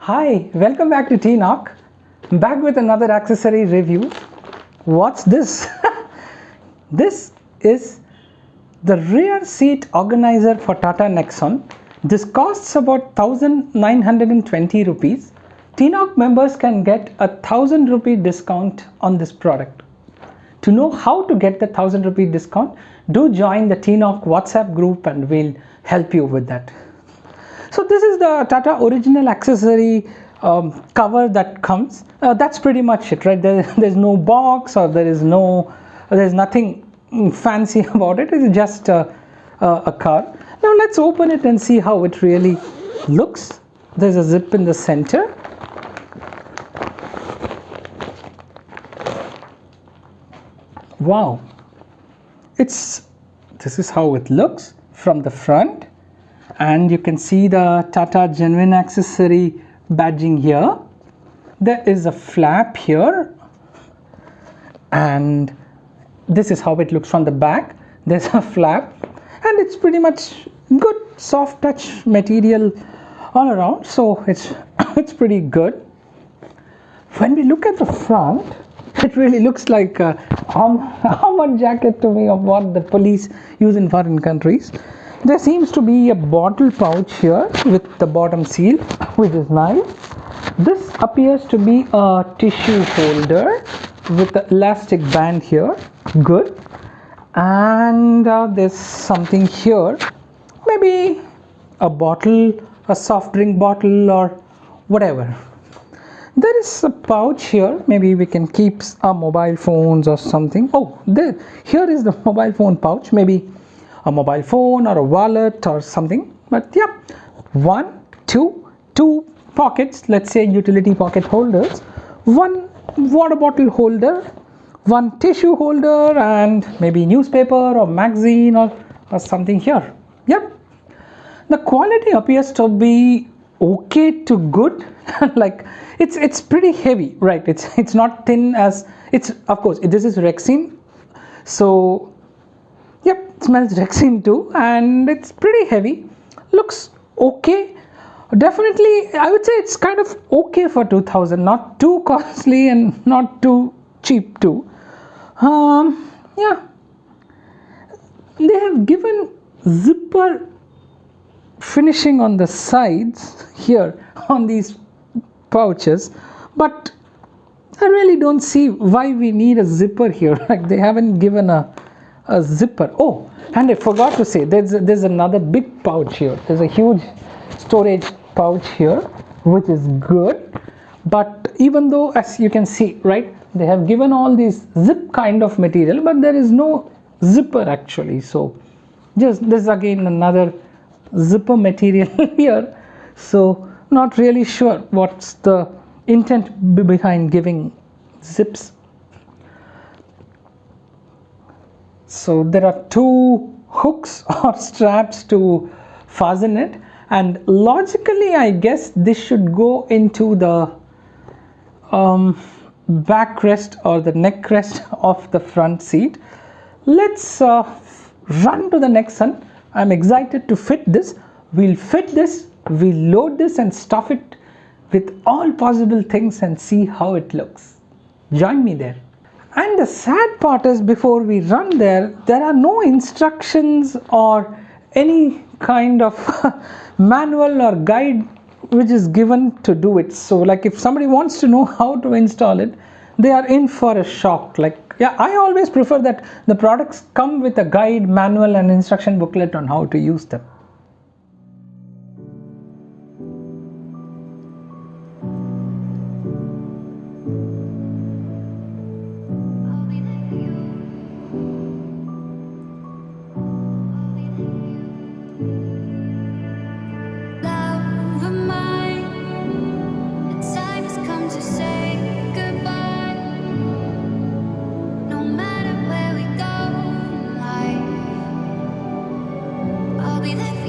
Hi, welcome back to T-Knock. Back with another accessory review. What's this? This is the rear seat organizer for Tata Nexon. This costs about 1920 rupees. T-Knock members can get a 1000 rupee discount on this product. To know how to get the 1000 rupee discount, do join the T-Knock WhatsApp group and we'll help you with that. So this is the Tata original accessory cover that comes. That's pretty much it, right? There's no box or there's nothing fancy about it. It's just a car. Now let's open it and see how it really looks. There's a zip in the center. Wow, this is how it looks from the front, and you can see the Tata genuine accessory badging here. There is a flap here, and this is how it looks from the back. There's a flap, and it's pretty much good soft touch material all around, so it's pretty good. When we look at the front, it really looks like a armor jacket to me of what the police use in foreign countries. There seems to be a bottle pouch here with the bottom seal, which is nice. This appears to be a tissue holder with the elastic band here. Good. And there's something here, maybe a bottle, a soft drink bottle or whatever. There is a pouch here, maybe we can keep our mobile phones or something. Oh, here is the mobile phone pouch, maybe a mobile phone or a wallet or something. But yeah, two pockets, let's say utility pocket holders, one water bottle holder, one tissue holder, and maybe newspaper or magazine or something here. Yep, the quality appears to be okay to good. Like it's pretty heavy, right? It's not thin as it's, of course this is Rexine, so yep, it smells Rexine too, and it's pretty heavy. Looks okay. Definitely I would say it's kind of okay for 2000, not too costly and not too cheap too. Yeah, they have given zipper finishing on the sides here on these pouches, but I really don't see why we need a zipper here. Like they haven't given a zipper. Oh, and I forgot to say there's another big pouch here. There's a huge storage pouch here, which is good. But even though, as you can see, right, they have given all these zip kind of material, but there is no zipper actually. So just this again another zipper material here, so not really sure what's the intent behind giving zips. So there are two hooks or straps to fasten it, and logically I guess this should go into the backrest or the neck rest of the front seat. Let's run to the Nexon. I'm excited to fit this. We'll fit this, we'll load this and stuff it with all possible things and see how it looks. Join me there. And the sad part is, before we run there are no instructions or any kind of manual or guide which is given to do it. So like if somebody wants to know how to install it, they are in for a shock. Like, yeah, I always prefer that the products come with a guide, manual and instruction booklet on how to use them. I'll be there.